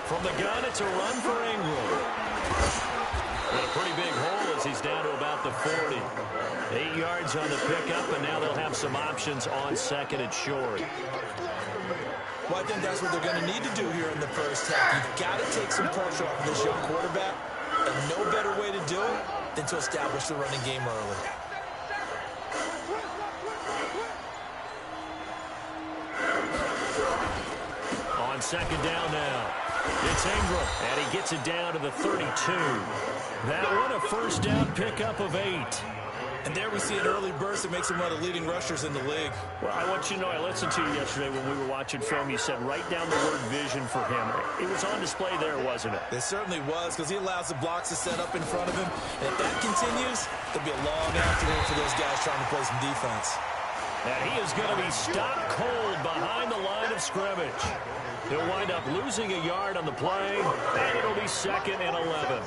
From the gun, it's a run for Ingram. And a pretty big hole as he's down to about the 40. 8 yards on the pickup, and now they'll have some options on second and short. Well, I think that's what they're going to need to do here in the first half. You've got to take some pressure off of this young quarterback, and no better way to do it than to establish the running game early. On second down now, it's Ingram, and he gets it down to the 32. That one a first down pickup of 8. And there we see an early burst that makes him one of the leading rushers in the league. Well, I want you to know, I listened to you yesterday when we were watching film. You said write down the word vision for him. It was on display there, wasn't it? It certainly was, because he allows the blocks to set up in front of him. And if that continues, there'll be a long afternoon for those guys trying to play some defense. And he is going to be stopped cold behind the line of scrimmage. He'll wind up losing a yard on the play, and it'll be 2nd and 11.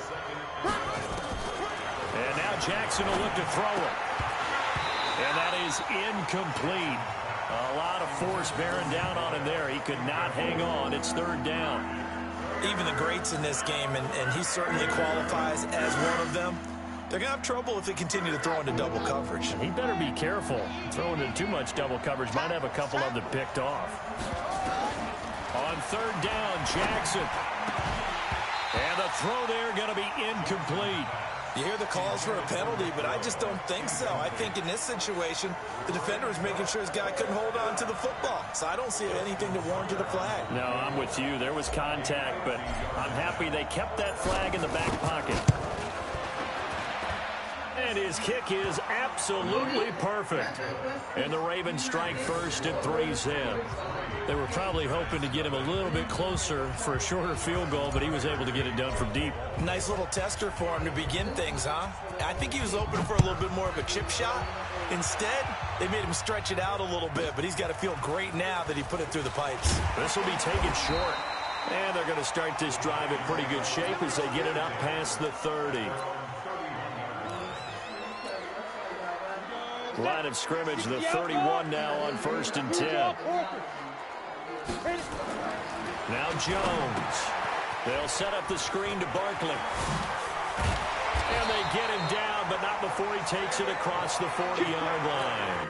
And now Jackson will look to throw it. And that is incomplete. A lot of force bearing down on him there. He could not hang on. It's 3rd down. Even the greats in this game, and he certainly qualifies as one of them, they're going to have trouble if they continue to throw into double coverage. He better be careful. Throwing into too much double coverage might have a couple of them picked off. On 3rd down, Jackson. And the throw there going to be incomplete. You hear the calls for a penalty, but I just don't think so. I think in this situation, the defender is making sure his guy couldn't hold on to the football. So I don't see anything to warrant a flag. No, I'm with you. There was contact, but I'm happy they kept that flag in the back pocket. And his kick is absolutely perfect. And the Ravens strike first at 3-zip. They were probably hoping to get him a little bit closer for a shorter field goal, but he was able to get it done from deep. Nice little tester for him to begin things, huh? I think he was open for a little bit more of a chip shot. Instead, they made him stretch it out a little bit, but he's got to feel great now that he put it through the pipes. This will be taken short. And they're going to start this drive in pretty good shape as they get it up past the 30. Line of scrimmage, the 31 now on 1st and 10. Now Jones. They'll set up the screen to Barkley. And they get him down, but not before he takes it across the 40-yard line.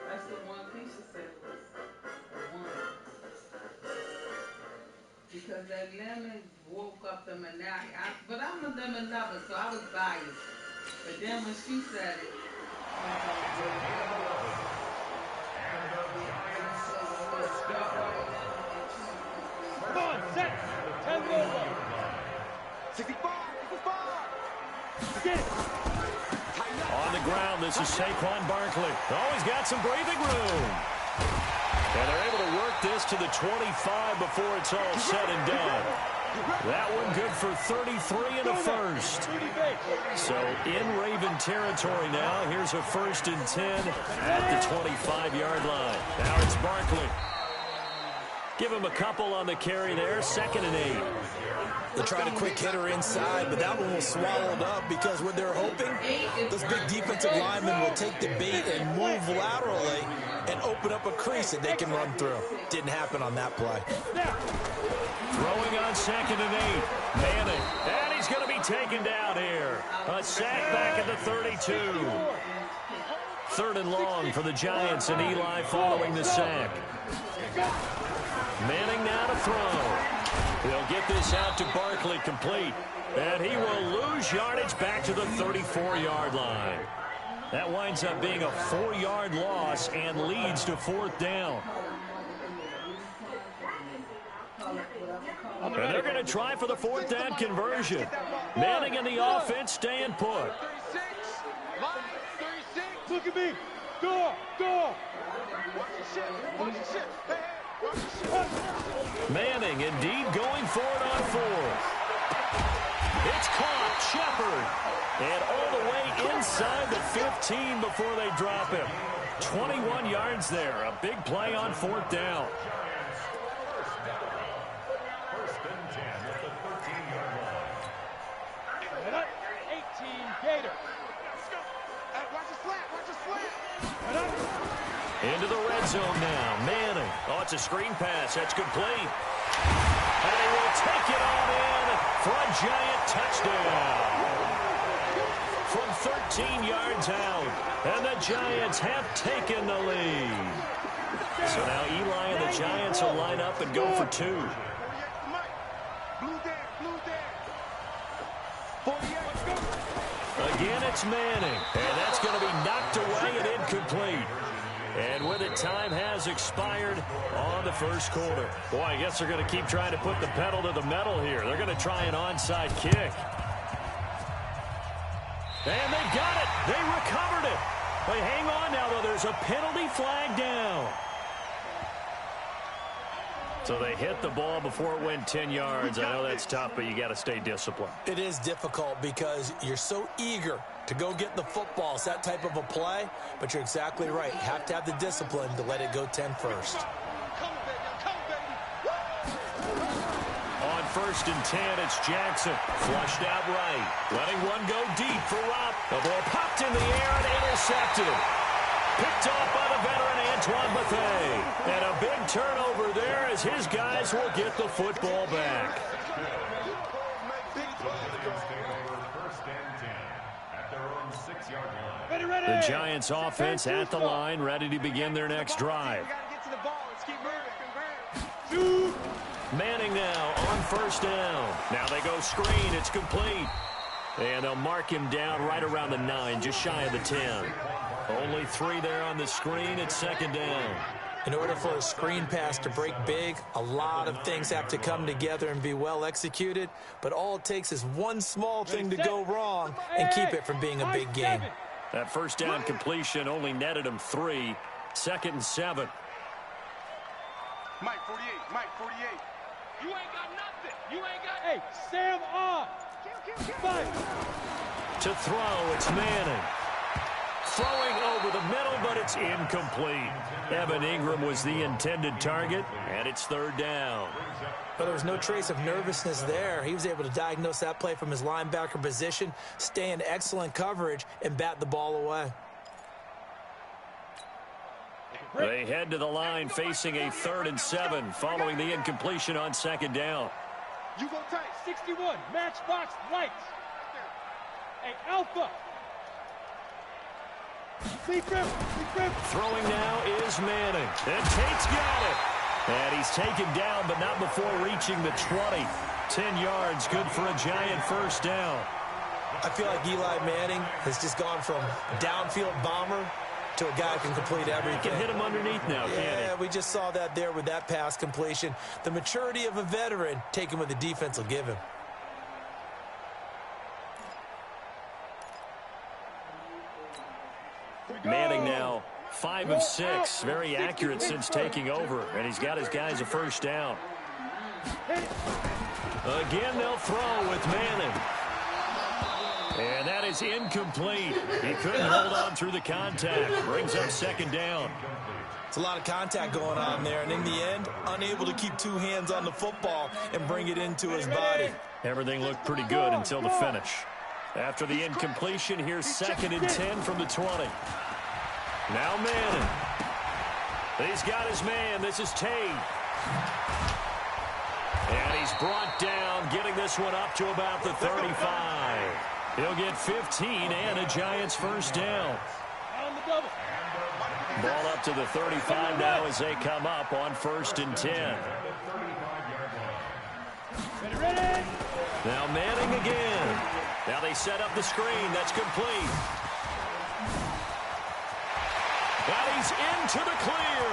That's the one piece of said. Because that lemon woke up the maniac. But I'm a lemon lover, so I was biased. But then when she said it, come on, set. 10 over. 65. Get it. On the ground, this is Saquon Barkley. Oh, he's got some breathing room. And they're able to work this to the 25 before it's all said and done. That one good for 33 and a first. So in Raven territory now. Here's a 1st and 10 at the 25-yard line. Now it's Barkley. Give him a couple on the carry there. 2nd and 8. They tried a quick hitter inside, but that one was swallowed up because what they're hoping, those big defensive linemen will take the bait and move laterally and open up a crease that they can run through. Didn't happen on that play. Throwing on 2nd and 8. Manning. And he's going to be taken down here. A sack back at the 32. 3rd and long for the Giants, and Eli following the sack. Manning now to throw. He'll get this out to Barkley, complete. And he will lose yardage back to the 34-yard line. That winds up being a 4-yard loss and leads to 4th down. And they're going to try for the 4th down conversion. Manning and the offense staying put. 36. Look at me. Go. Manning indeed going for it on 4th. It's caught. Shepard. And all the way inside the 15 before they drop him. 21 yards there. A big play on 4th down. Into the red zone now. Manning. Oh, it's a screen pass. That's complete. And he will take it on in for a giant touchdown. From 13 yards out. And the Giants have taken the lead. So now Eli and the Giants will line up and go for two. Again, it's Manning. And that's going to be knocked away and incomplete. And with it, time has expired on the first quarter. Boy, I guess they're going to keep trying to put the pedal to the metal here. They're going to try an onside kick. And they got it. They recovered it. But hang on now, though. There's a penalty flag down. So they hit the ball before it went 10 yards. I know that's tough, but you got to stay disciplined. It is difficult because you're so eager to go get the football. It's that type of a play, but you're exactly right. You have to have the discipline to let it go 10 first. On 1st and 10, it's Jackson. Flushed out right. Letting one go deep for Rob. The ball popped in the air and intercepted. Picked off by the veteran Antoine Bethea. And a big turnover there as his guys will get the football back. The Giants offense at the line, ready to begin their next drive. Manning now on 1st down. Now they go screen. It's complete. And they'll mark him down right around the 9, just shy of the 10. Only 3 there on the screen. It's 2nd down. In order for a screen pass to break big, a lot of things have to come together and be well executed. But all it takes is one small thing to go wrong and keep it from being a big game. That 1st down completion only netted him 3. 2nd and 7. Mike 48, Mike 48. You ain't got nothing. You ain't got. Hey, Sam on. To throw, it's Manning. Throwing over the middle, but it's incomplete. Evan Ingram was the intended target, and it's 3rd down. But there was no trace of nervousness there. He was able to diagnose that play from his linebacker position, stay in excellent coverage, and bat the ball away. They head to the line facing a 3rd and 7 following the incompletion on 2nd down. You go tight. 61, matchbox lights. Hey, Alpha. Throwing now is Manning. And Tate's got it. And he's taken down, but not before reaching the 20. 10 yards, good for a Giant 1st down. I feel like Eli Manning has just gone from downfield bomber to a guy who can complete everything. He can hit him underneath now, can't he? Yeah, we just saw that there with that pass completion. The maturity of a veteran, taken what the defense will give him. Manning now 5 of 6. Very accurate since taking over. And he's got his guys a 1st down. Again, they'll throw with Manning. And that is incomplete. He couldn't hold on through the contact. Brings up 2nd down. It's a lot of contact going on there. And in the end, unable to keep 2 hands on the football and bring it into his body. Everything looked pretty good until the finish. After the incompletion, here's 2nd and 10 from the 20. Now Manning. He's got his man. This is Tate. And he's brought down, getting this one up to about the 35. He'll get 15 and a Giants 1st down. Ball up to the 35 now as they come up on 1st and 10. Now Manning again. Now they set up the screen. That's complete. And he's into the clear.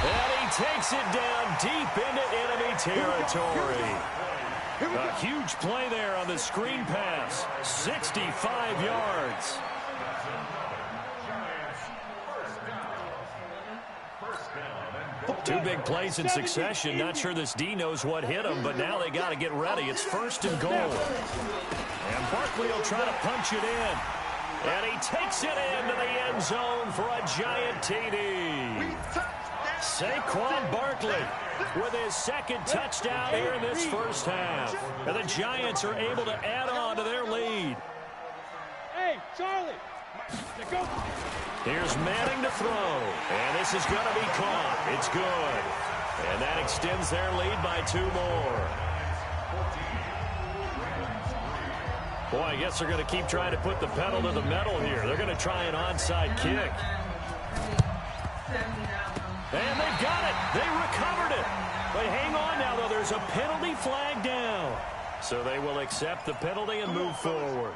And he takes it down deep into enemy territory. A huge play there on the screen pass. 65 yards. Two big plays in succession. Not sure this D knows what hit him, but now they got to get ready. It's 1st and goal. And Barkley will try to punch it in. And he takes it into the end zone for a Giant TD. Saquon Barkley with his 2nd touchdown here in this 1st half. And the Giants are able to add on to their lead. Hey, Charlie. Go. Here's Manning to throw. And this is going to be caught. It's good. And that extends their lead by 2 more. Boy, I guess they're going to keep trying to put the pedal to the metal here. They're going to try an onside kick. And they've got it. They recovered it. But hang on now, though. There's a penalty flag down. So they will accept the penalty and move forward.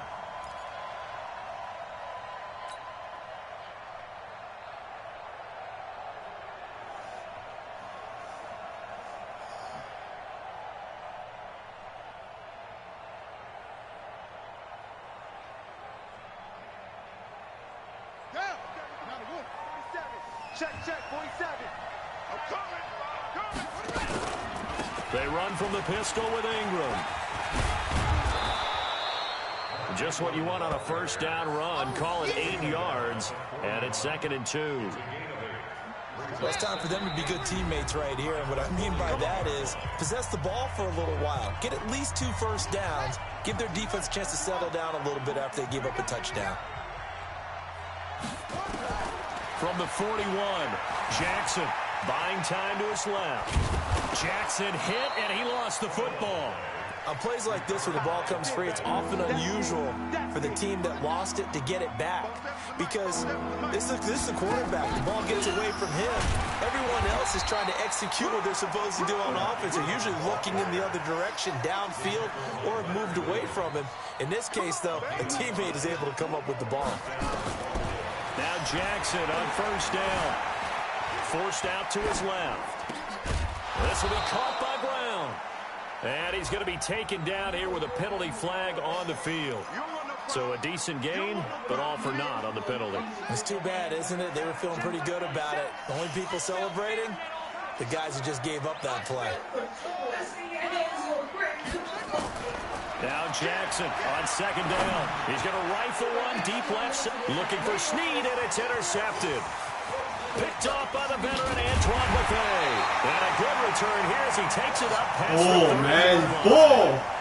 Check, 47. I'm coming. They run from the pistol with Ingram. Just what you want on a first down run. Call it 8 yards, and it's 2nd and 2. Well, it's time for them to be good teammates right here. And what I mean by that is possess the ball for a little while. Get at least 2 first downs. Give their defense a chance to settle down a little bit after they give up a touchdown. From the 41, Jackson buying time to his left. Jackson hit, and he lost the football. On plays like this where the ball comes free, it's often unusual for the team that lost it to get it back. Because this is the quarterback. The ball gets away from him. Everyone else is trying to execute what they're supposed to do on offense. They're usually looking in the other direction, downfield, or have moved away from him. In this case, though, a teammate is able to come up with the ball. Now Jackson on first down. Forced out to his left. This will be caught by Brown. And he's going to be taken down here with a penalty flag on the field. So a decent gain, but all for naught on the penalty. It's too bad, isn't it? They were feeling pretty good about it. The only people celebrating, the guys who just gave up that play. Now Jackson on second down. He's going to rifle one deep left. Looking for Snead, and it's intercepted. Picked off by the veteran Antoine Buffet. And a good return here as he takes it up past the 30. Man, ball.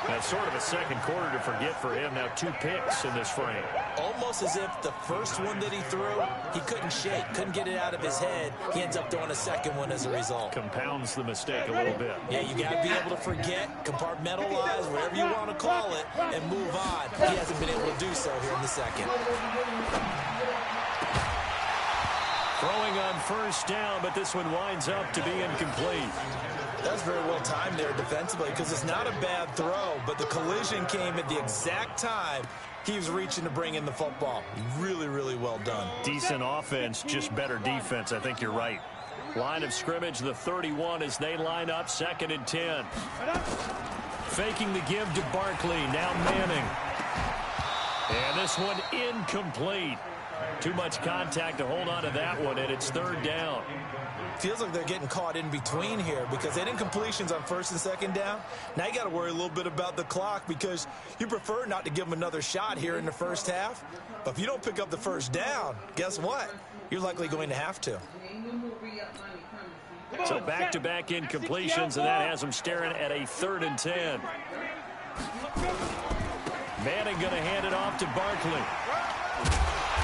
That's sort of a second quarter to forget for him. Now 2 picks in this frame. Almost as if the first one that he threw, he couldn't shake, couldn't get it out of his head. He ends up throwing a second one as a result. Compounds the mistake a little bit. Yeah, you got to be able to forget, compartmentalize, whatever you want to call it, and move on. He hasn't been able to do so here in the second. Throwing on first down, but this one winds up to be incomplete. That's very well timed there defensively because it's not a bad throw, but the collision came at the exact time he was reaching to bring in the football. Really, really well done. Decent offense, just better defense. I think you're right. Line of scrimmage, the 31 as they line up, 2nd and 10. Faking the give to Barkley, now Manning. And this one incomplete. Too much contact to hold on to that one, and it's 3rd down. Feels like they're getting caught in between here because they didn't completions on 1st and 2nd down. Now you got to worry a little bit about the clock because you prefer not to give them another shot here in the first half. But if you don't pick up the first down, guess what? You're likely going to have to. So back-to-back incompletions, and that has them staring at a 3rd and 10. Manning going to hand it off to Barkley.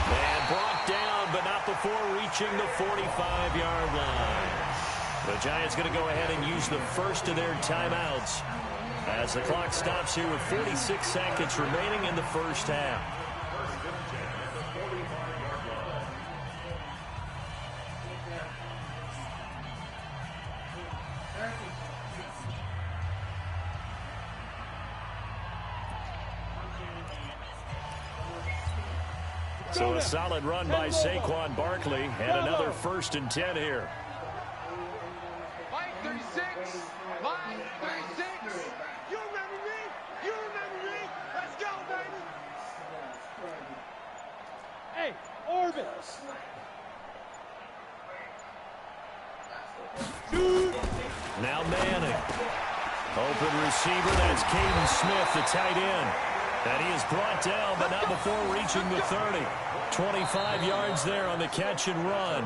And brought down, but not before reaching the 45-yard line. The Giants going to go ahead and use the first of their timeouts as the clock stops here with 46 seconds remaining in the first half. So a solid run by Saquon Barkley and another 1st and 10 here. Line 36. Line 36. You remember me? You remember me? Let's go, baby. Hey, Orbit. Now Manning. Open receiver, that's Caden Smith, the tight end. And he is brought down, but not before reaching the 30. 25 yards there on the catch and run.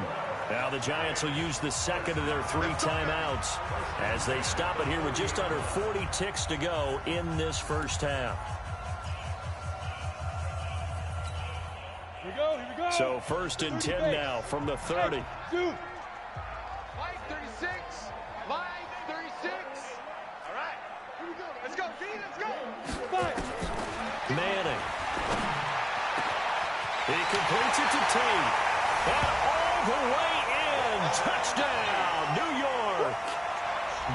Now the Giants will use the second of their 3 timeouts as they stop it here with just under 40 ticks to go in this first half. So 1st and 10 now from the 30. Line 36. Line 36. All right. Here we go. Let's go, D. Let's go. Manning. He completes it to Tate. And all the way in. Touchdown, New York.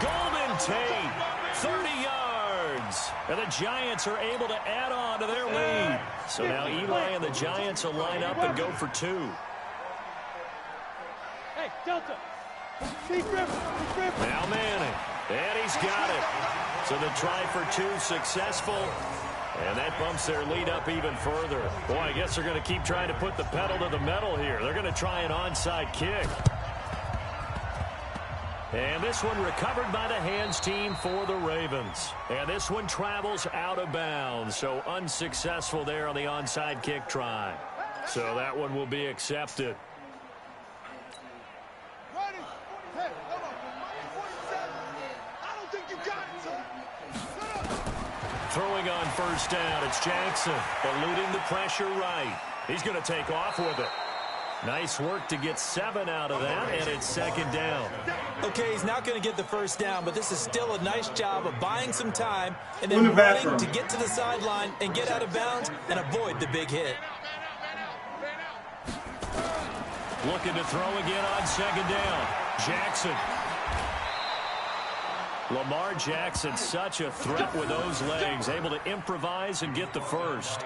Golden Tate, 30 yards. And the Giants are able to add on to their lead. So now Eli and the Giants will line up and go for 2. Hey, Delta. Now Manning. And he's got it. So the try for 2 successful. And that bumps their lead up even further. Boy, I guess they're going to keep trying to put the pedal to the metal here. They're going to try an onside kick. And this one recovered by the hands team for the Ravens. And this one travels out of bounds. So unsuccessful there on the onside kick try. So that one will be accepted. Ready? Hey, hold on. 47. I don't think you got it, son. Throwing on 1st down, it's Jackson, eluding the pressure right. He's going to take off with it. Nice work to get 7 out of that, and it's 2nd down. Okay, he's not going to get the 1st down, but this is still a nice job of buying some time and then running to get to the sideline and get out of bounds and avoid the big hit. Looking to throw again on 2nd down. Jackson. Lamar Jackson, such a threat with those legs, able to improvise and get the 1st.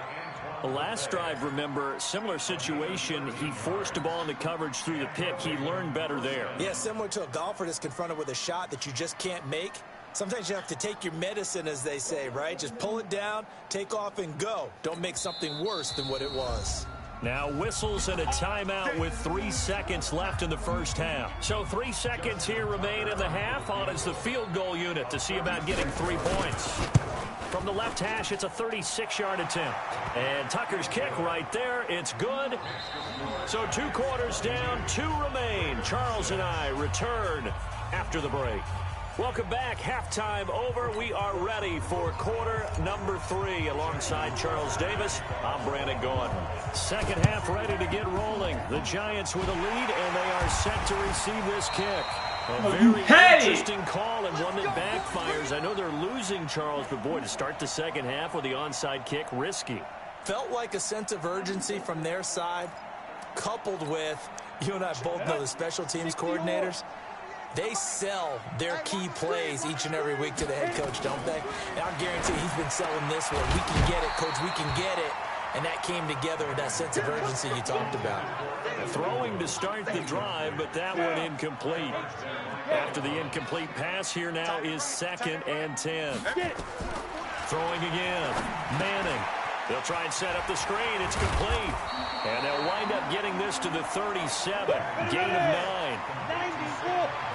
The last drive, remember, similar situation. He forced a ball into coverage through the pick. He learned better there. Yeah, similar to a golfer that's confronted with a shot that you just can't make. Sometimes you have to take your medicine, as they say, right? Just pull it down, take off, and go. Don't make something worse than what it was. Now whistles and a timeout with 3 seconds left in the 1st half. So 3 seconds here remain in the half. On is the field goal unit to see about getting 3 points. From the left hash, it's a 36-yard attempt. And Tucker's kick right there. It's good. So 2 quarters down, 2 remain. Charles and I return after the break. Welcome back. Halftime over. We are ready for quarter number 3. Alongside Charles Davis, I'm Brandon Gordon. 2nd half ready to get rolling. The Giants with a lead, and they are set to receive this kick. A very interesting call and one that backfires. I know they're losing, Charles, but boy, to start the 2nd half with the onside kick, risky. Felt like a sense of urgency from their side, coupled with, you and I both know the special teams coordinators. They sell their key plays each and every week to the head coach, don't they? And I guarantee he's been selling this one. We can get it, coach. We can get it. And that came together with that sense of urgency you talked about. Throwing to start the drive, but that one incomplete. After the incomplete pass, here now is 2nd and 10. Throwing again. Manning. They'll try and set up the screen. It's complete. And they'll wind up getting this to the 37. Gain of 9.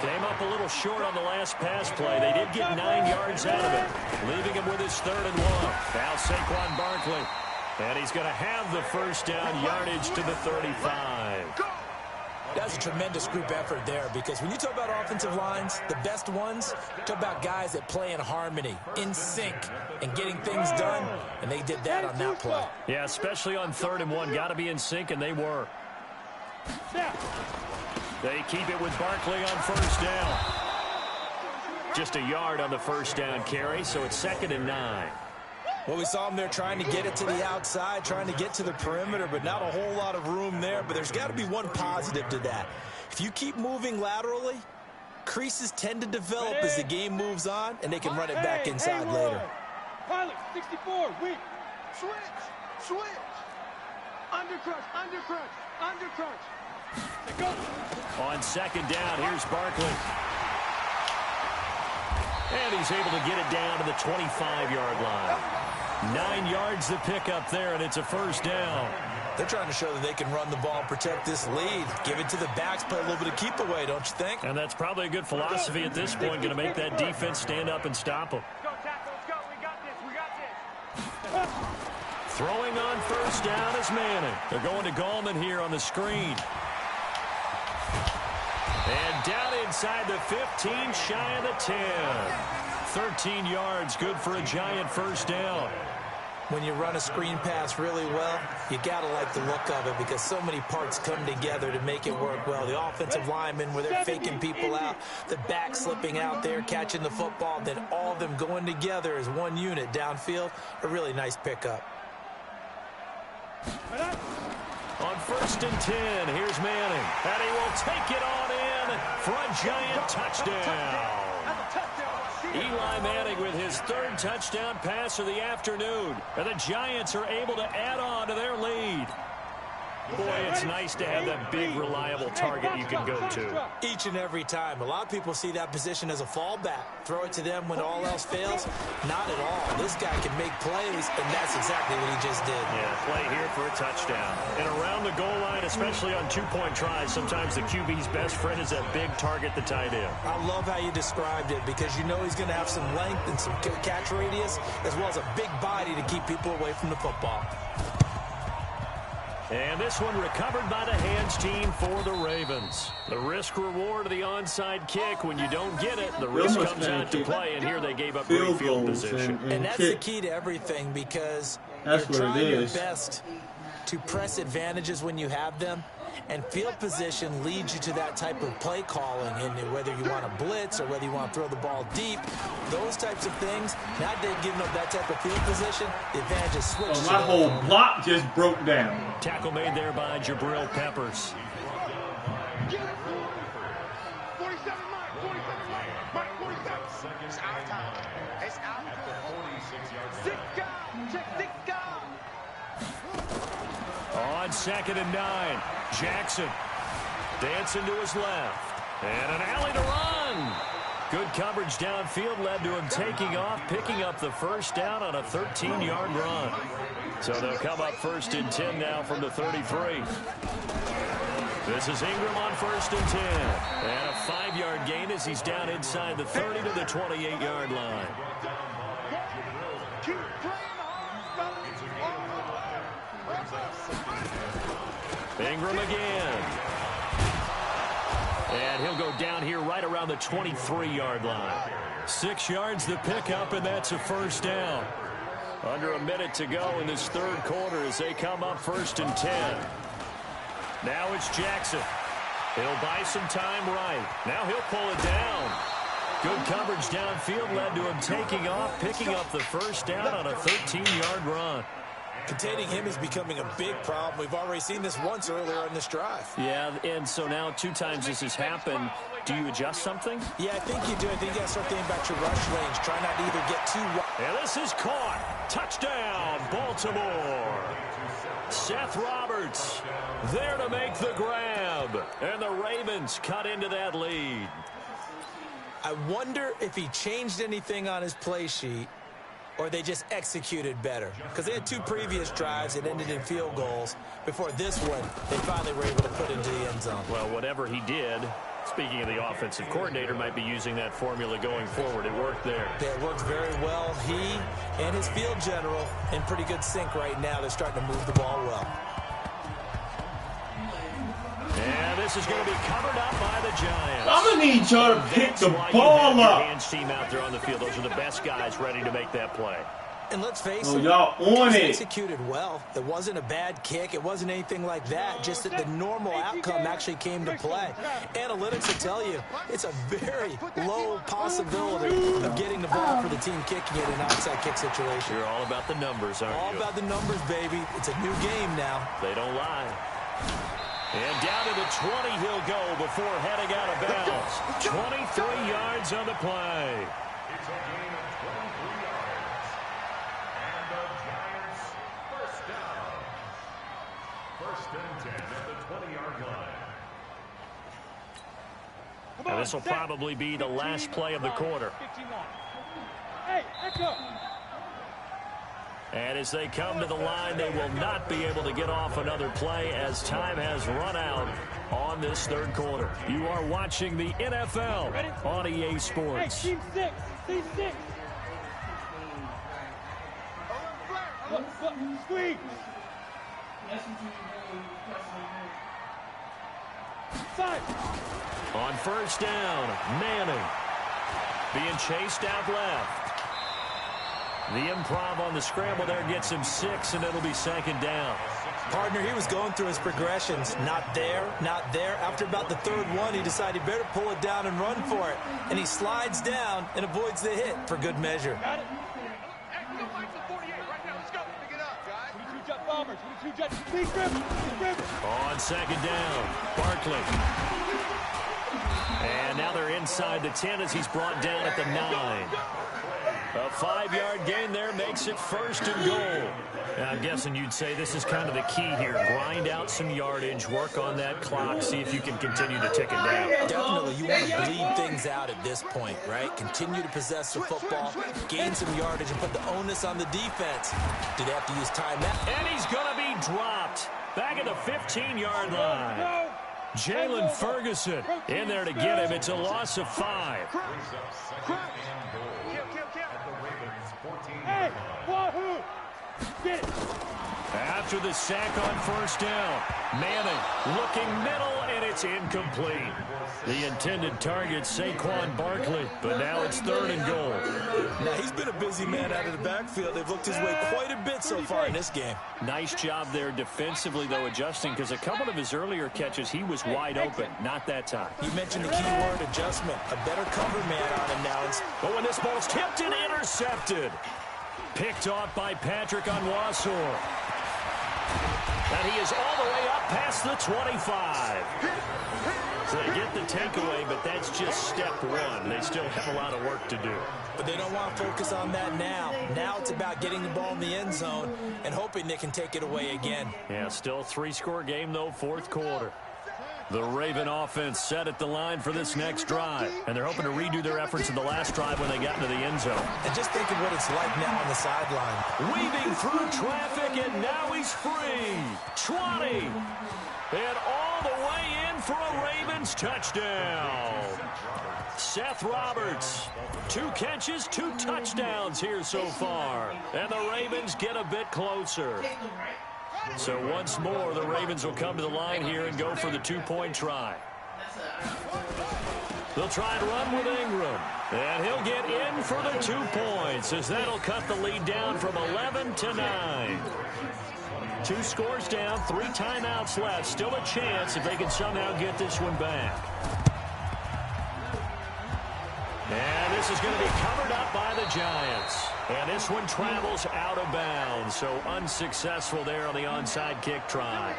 Came up a little short on the last pass play. They did get 9 yards out of it, leaving him with his 3rd and 1. Now Saquon Barkley. And he's going to have the 1st down, yardage to the 35. That's a tremendous group effort there, because when you talk about offensive lines, the best ones, talk about guys that play in harmony, in sync, and getting things done, and they did that on that play. Yeah, especially on 3rd and 1. Got to be in sync, and they were. They keep it with Barkley on 1st down. Just a yard on the 1st down carry, so it's 2nd and 9. Well, we saw them there trying to get it to the outside, trying to get to the perimeter, but not a whole lot of room there. But there's got to be one positive to that. If you keep moving laterally, creases tend to develop as the game moves on, and they can run it back inside later. Pilot, 64, weak. Switch. Undercrunch. Go. On 2nd down, here's Barkley. And he's able to get it down to the 25-yard line. 9 yards to pick up there, and it's a 1st down. They're trying to show that they can run the ball and protect this lead. Give it to the backs, play a little bit of keep away, don't you think? And that's probably a good philosophy at this point, going to make that defense stand up and stop them. Let's go, tackle. Let's go. We got this. Throwing on 1st down is Manning. They're going to Gallman here on the screen. And down inside the 15, shy of the 10. 13 yards, good for a Giant 1st down. When you run a screen pass really well, you got to like the look of it because so many parts come together to make it work well. The offensive linemen, where they're faking people out, the back slipping out there, catching the football, then all of them going together as one unit downfield, a really nice pickup. On 1st and 10, here's Manning. And he will take it on in for a giant touchdown. Eli Manning with his 3rd touchdown pass of the afternoon. And the Giants are able to add on to their lead. Boy, it's nice to have that big, reliable target you can go to. Each and every time. A lot of people see that position as a fallback. Throw it to them when all else fails. Not at all. This guy can make plays, and that's exactly what he just did. Yeah, play here for a touchdown. And around the goal line, especially on 2-point tries, sometimes the QB's best friend is that big target, the tight end. I love how you described it because you know he's going to have some length and some catch radius as well as a big body to keep people away from the football. And this one recovered by the hands team for the Ravens. The risk-reward of the onside kick, when you don't get it, the risk comes out to play, and here they gave up great field position. And that's the key to everything because you're trying your best to press advantages when you have them, and field position leads you to that type of play calling, and whether you want to blitz or whether you want to throw the ball deep, those types of things, now they've given up that type of field position, the advantage is switched. Oh, my whole block just broke down. Tackle made there by Jabril Peppers. 47, Mike, 47. It's our time. It's our time. 6 guard, check 6 guard. On 2nd and 9, Jackson dancing to his left. And an alley to run. Good coverage downfield led to him taking off, picking up the 1st down on a 13-yard run. So they'll come up 1st and 10 now from the 33. This is Ingram on 1st and 10. And a 5-yard gain as he's down inside the 30 to the 28-yard line. Keep playing hard, Ingram again. And he'll go down here right around the 23-yard line. 6 yards the pickup, and that's a 1st down. Under a minute to go in this 3rd quarter as they come up 1st and 10. Now it's Jackson. He'll buy some time right. Now he'll pull it down. Good coverage downfield led to him taking off, picking up the 1st down on a 13-yard run. Containing him is becoming a big problem. We've already seen this once earlier in this drive. Yeah, and so now 2 times this has happened. Do you adjust something? Yeah, I think you do. I think you got to start thinking about your rush range. Try not to either get too wide. And this is caught. Touchdown, Baltimore. Seth Roberts there to make the grab. And the Ravens cut into that lead. I wonder if he changed anything on his play sheet or they just executed better. Because they had 2 previous drives that ended in field goals. Before this one, they finally were able to put into the end zone. Well, whatever he did, speaking of the offensive coordinator, might be using that formula going forward. It worked there. Yeah, it worked very well. He and his field general in pretty good sync right now. They're starting to move the ball well. And this is going to be covered up by the Giants. I'm going to need y'all to pick the ball up. Hands team out there on the field. Those are the best guys ready to make that play. And let's face it, y'all on it. Executed well. It wasn't a bad kick. It wasn't anything like that. Just that the normal outcome actually came to play. Analytics will tell you it's a very low possibility of getting the ball for the team kicking it in an outside kick situation. You're all about the numbers, aren't you? All about the numbers, baby. It's a new game now. They don't lie. And down to the 20 he'll go before heading out of bounds. 23 yards on the play. It's a gain of 23 yards. And the Giants first down. 1st and 10 at the 20-yard line. And this will probably be the last play of the quarter. Hey, Echo. And as they come to the line, they will not be able to get off another play as time has run out on this 3rd quarter. You are watching the NFL on EA Sports. Hey, team 6. Team 6. Squeeze. Side. On 1st down, Manning being chased out left. The improv on the scramble there gets him 6, and it'll be second down. Partner, he was going through his progressions. Not there, not there. After about the third one, he decided he better pull it down and run for it. And he slides down and avoids the hit for good measure. Got it. Hey, we got Mike for 48 right now. Let's go. Pick it up, guys. 22 Jet Bombers. 22 Jet. Big rip. On second down, Barkley. And now they're inside the 10 as he's brought down at the 9. A 5-yard gain there makes it first and goal. Now, I'm guessing you'd say this is kind of the key here. Grind out some yardage, work on that clock, see if you can continue to tick it down. Definitely, you want to bleed things out at this point, right? Continue to possess the football, gain some yardage, and put the onus on the defense. Do they have to use timeout? And he's going to be dropped back at the 15-yard line. Jalen Ferguson in there to get him. It's a loss of 5. Hey, Wahoo! Get it! After the sack on first down, Manning looking middle, and it's incomplete. The intended target, Saquon Barkley, but now it's third and goal. Now, he's been a busy man out of the backfield. They've looked his way quite a bit so far in this game. Nice job there defensively, though, adjusting, because a couple of his earlier catches, he was wide open. Not that time. You mentioned the key word, adjustment. A better cover man on him now. But when this ball's tipped and intercepted. Picked off by Patrick Onwuasor. And he is all the way up past the 25. So they get the takeaway, but that's just step one. They still have a lot of work to do. But they don't want to focus on that now. Now it's about getting the ball in the end zone and hoping they can take it away again. Yeah, still 3-score game, though, fourth quarter. The Raven offense set at the line for this next drive. And they're hoping to redo their efforts in the last drive when they got into the end zone. And just think of what it's like now on the sideline. Weaving through traffic, and now he's free. 20. And all the way in for a Ravens touchdown. Seth Roberts. 2 catches, 2 touchdowns here so far. And the Ravens get a bit closer. So once more, the Ravens will come to the line here and go for the 2-point try. They'll try and run with Ingram. And he'll get in for the 2 points, as that'll cut the lead down from 11 to 9. 2 scores down, 3 timeouts left. Still a chance if they can somehow get this one back. And this is going to be covered up by the Giants. And this one travels out of bounds, so unsuccessful there on the onside kick try.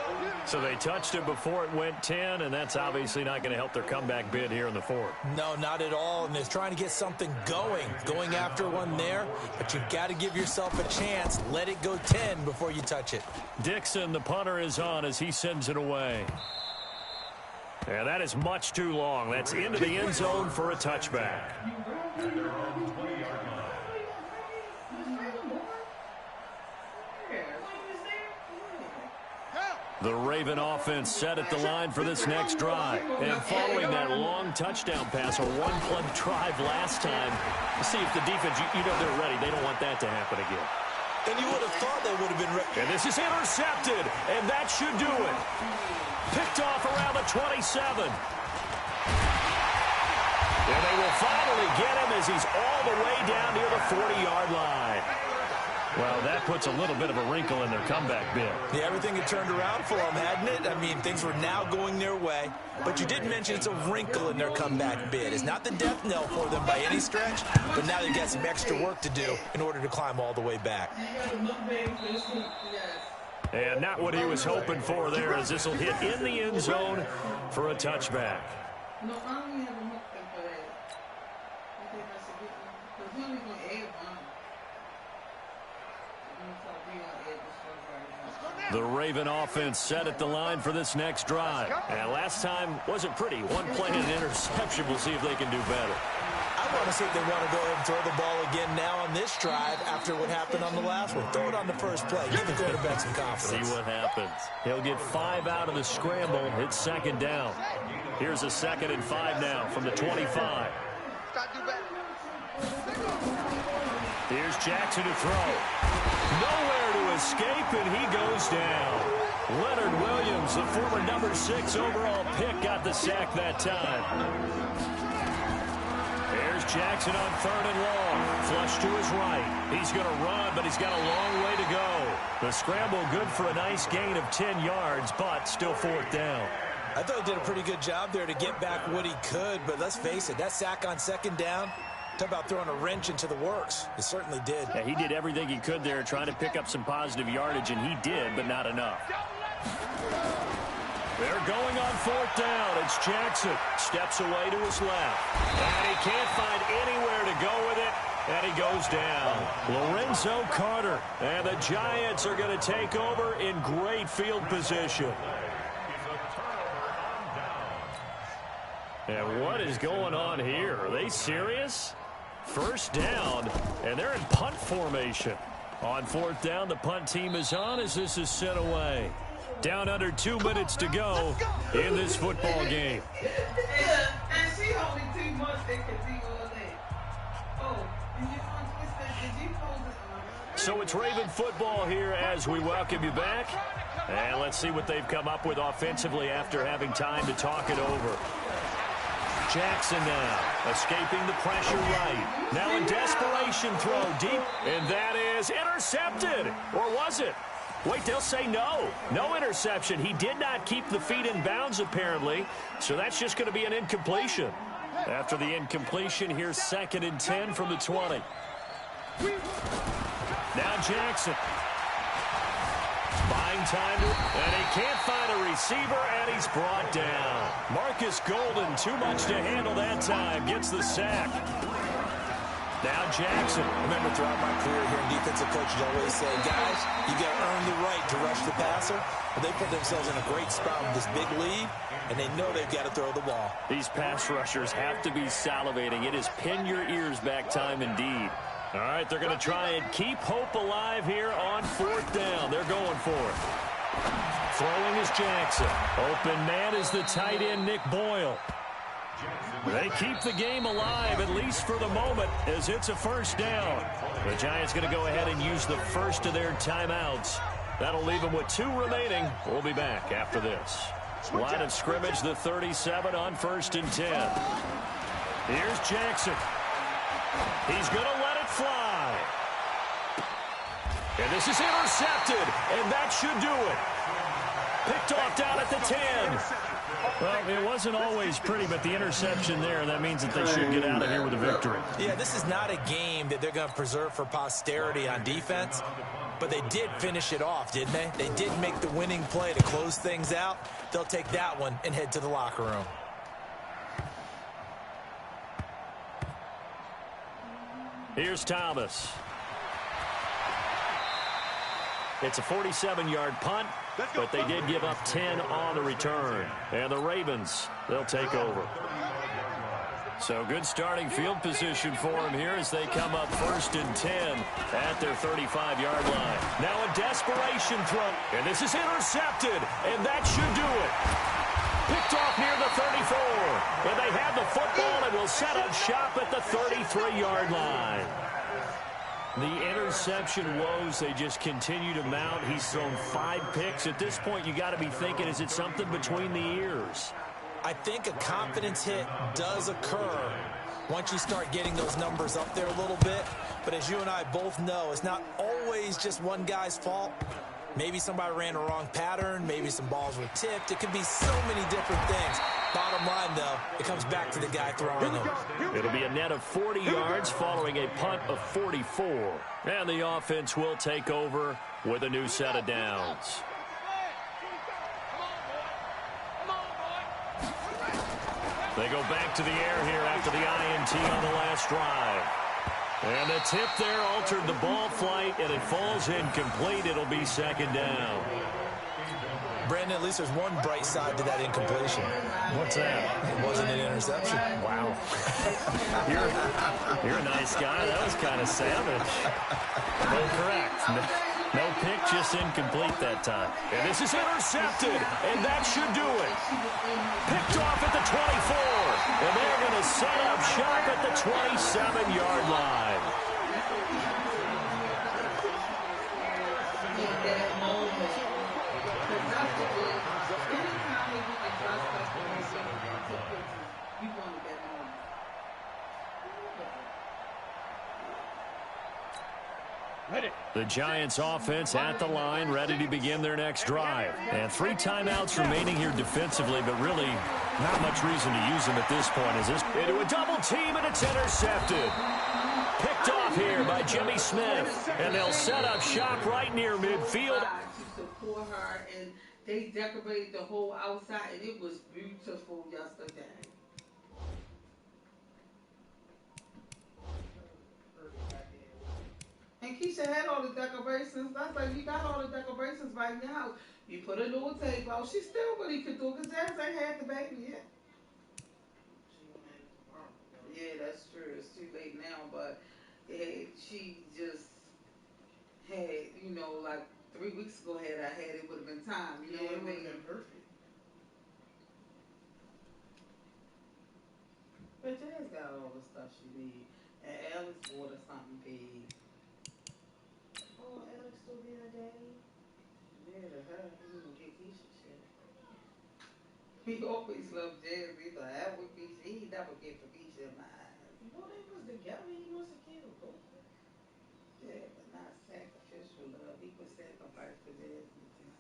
So they touched it before it went 10, and that's obviously not going to help their comeback bid here in the fourth. No, not at all, and they're trying to get something going after one there, but you've got to give yourself a chance. Let it go 10 before you touch it. Dixon, the punter, is on as he sends it away. And that is much too long. That's into the end zone for a touchback. The Raven offense set at the line for this next drive. And following that long touchdown pass, a one-play drive last time, see if the defense, you know they're ready. They don't want that to happen again. And you would have thought they would have been ready. And this is intercepted, and that should do it. Picked off around the 27. And they will finally get him as he's all the way down near the 40-yard line. Well, that puts a little bit of a wrinkle in their comeback bid. Yeah, everything had turned around for them, hadn't it? I mean, things were now going their way. But you did mention it's a wrinkle in their comeback bid. It's not the death knell for them by any stretch, but now they've got some extra work to do in order to climb all the way back. And not what he was hoping for there, as this will hit in the end zone for a touchback. No, I don't even have a hook for that. I think I should get one. Because we only going to add one. The Raven offense set at the line for this next drive. And last time wasn't pretty. One play and an interception. We'll see if they can do better. I want to see if they want to go ahead and throw the ball again now on this drive after what happened on the last one. Throw it on the first play. Give the quarterback some confidence. See what happens. He'll get 5 out of the scramble. It's second down. Here's a 2nd and 5 now from the 25. Here's Jackson to throw. Nowhere to escape, and he goes down. Leonard Williams, the former number 6 overall pick, got the sack that time. There's Jackson on 3rd and long. Flush to his right. He's going to run, but he's got a long way to go. The scramble good for a nice gain of 10 yards, but still 4th down. I thought he did a pretty good job there to get back what he could, but let's face it, that sack on 2nd down, talk about throwing a wrench into the works. It certainly did. Yeah, he did everything he could there trying to pick up some positive yardage, and he did, but not enough. They're going on 4th down. It's Jackson. Steps away to his left. And he can't find anywhere to go with it. And he goes down. Lorenzo Carter. And the Giants are going to take over in great field position. And what is going on here? Are they serious? 1st down, and they're in punt formation. On 4th down, the punt team is on as this is sent away. Down under 2 minutes to go in this football game. And she only 2 months they can see all that. Oh, and you did you close it? So it's Raven football here as we welcome you back. And let's see what they've come up with offensively after having time to talk it over. Jackson now, escaping the pressure right. Now a desperation throw deep, and that is intercepted. Or was it? Wait, they'll say no. No interception. He did not keep the feet in bounds, apparently. So that's just going to be an incompletion. After the incompletion, here's 2nd and 10 from the 20. Now Jackson. Buying time, and he can't find a receiver, and he's brought down. Marcus Golden, too much to handle that time, gets the sack. Now Jackson. Remember, throughout my career here in defensive coaches always say, guys, you got to earn the right to rush the passer. But they put themselves in a great spot with this big lead, and they know they've got to throw the ball. These pass rushers have to be salivating. It is pin your ears back time indeed. All right, they're going to try and keep hope alive here on 4th down. They're going for it. Throwing is Jackson. Open man is the tight end, Nick Boyle. They keep the game alive, at least for the moment, as it's a 1st down. The Giants going to go ahead and use the first of their timeouts. That'll leave them with 2 remaining. We'll be back after this. Line of scrimmage, the 37 on 1st and 10. Here's Jackson. He's going to let it fly. And this is intercepted, and that should do it. Picked off down at the 10. Well, it wasn't always pretty, but the interception there, that means that they should get out of here with a victory. Yeah, this is not a game that they're going to preserve for posterity on defense, but they did finish it off, didn't they? They did make the winning play to close things out. They'll take that one and head to the locker room. Here's Thomas. It's a 47-yard punt, but they did give up 10 on the return. And the Ravens, they'll take over. So good starting field position for them here as they come up 1st and 10 at their 35-yard line. Now a desperation throw, and this is intercepted, and that should do it. Picked off near the 34, and they have the football and will set up shop at the 33-yard line. The interception woes, they just continue to mount. He's thrown 5 picks. At this point, you got to be thinking, is it something between the ears? I think a confidence hit does occur once you start getting those numbers up there a little bit. But as you and I both know, it's not always just one guy's fault. Maybe somebody ran a wrong pattern. Maybe some balls were tipped. It could be so many different things. Bottom line, though, it comes back to the guy throwing them. It'll be a net of 40 yards following a punt of 44. And the offense will take over with a new set of downs. They go back to the air here after the INT on the last drive. And the tip there altered the ball flight, and it falls incomplete. It'll be 2nd down. Brandon, at least there's one bright side to that incompletion. What's that? It wasn't an interception. Wow. You're a nice guy. That was kind of savage. No, correct. No pick, just incomplete that time. And this is intercepted, and that should do it. Picked off at the 24, and they're going to set up shop at the 27-yard line. The Giants offense at the line, ready to begin their next drive. And 3 timeouts remaining here defensively, but really not much reason to use them at this point. As this into a double team, and it's intercepted. Picked off here by Jimmy Smith. And they'll set up shop right near midfield. To support her, and they decorated the whole outside, and it was beautiful yesterday. And Keisha had all the decorations. That's like, you got all the decorations right in your house. You put a little tape out. She still really could do it because Jazz ain't had the baby yet. Yeah, that's true. It's too late now, but she just had, you know, like 3 weeks ago had I had it would have been time. You know what I mean? It would have been perfect. But Jazz got all the stuff she needs. And Alex ordered something big. Oh, Alex still being a daddy? Yeah, to her. He didn't get Keisha shit. He always loved Jazz. He's like, I would Keisha. He never get for Keisha in my eyes. No, they was together. He was a kid. Yeah, but not sacrificial love. He would sacrifice for Jazz and Keisha.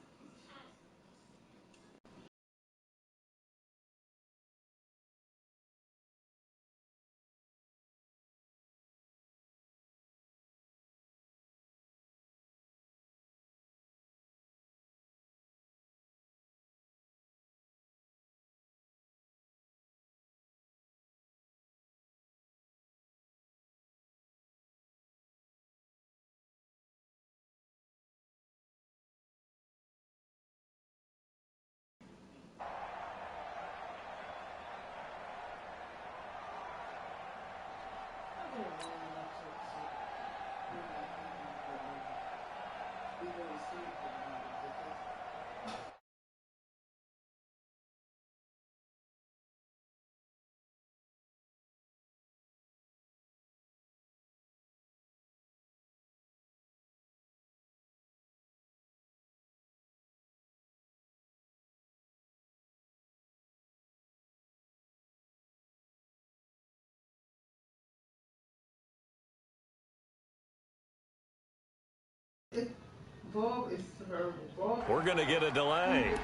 We're going to get a delay.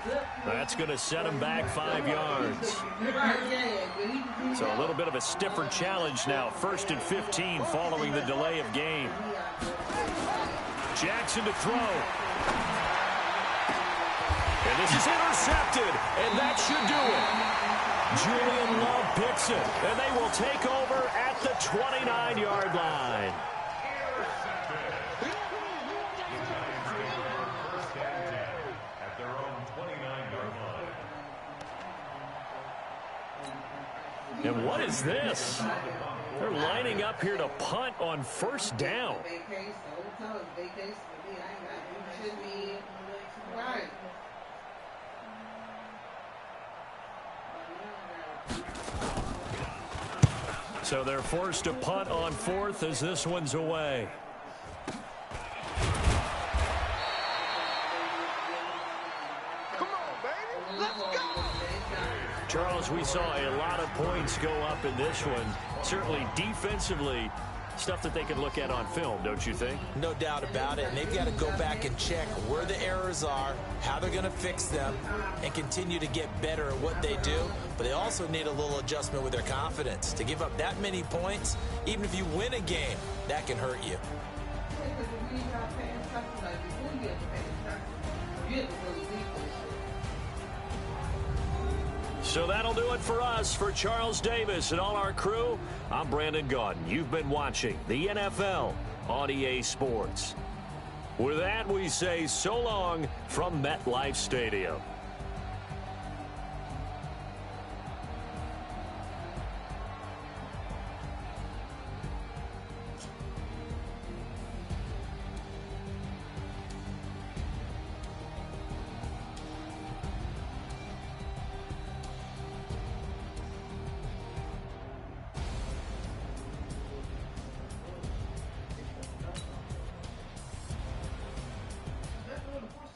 That's going to set him back 5 yards. So a little bit of a stiffer challenge now. 1st and 15 following the delay of game. Jackson to throw. And this is intercepted. And that should do it. Julian Love picks it. And they will take over at the 29-yard line. And what is this? They're lining up here to punt on 1st down. So they're forced to punt on 4th as this one's away. Come on, baby. Let's go. Charles, we saw a lot of points go up in this one. Certainly defensively, stuff that they can look at on film, don't you think? No doubt about it. And they've got to go back and check where the errors are, how they're going to fix them, and continue to get better at what they do. But they also need a little adjustment with their confidence. To give up that many points, even if you win a game, that can hurt you. So that'll do it for us. For Charles Davis and all our crew, I'm Brandon Gaudin. You've been watching the NFL on EA Sports. With that, we say so long from MetLife Stadium.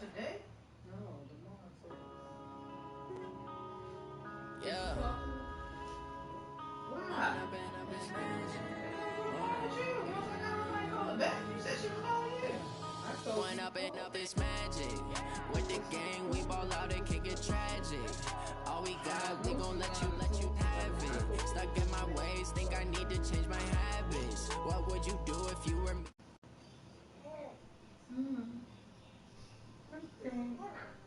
Today? No, tomorrow. one up and up is magic. With the gang, we ball out and kick it tragic. All we got, we gon' let you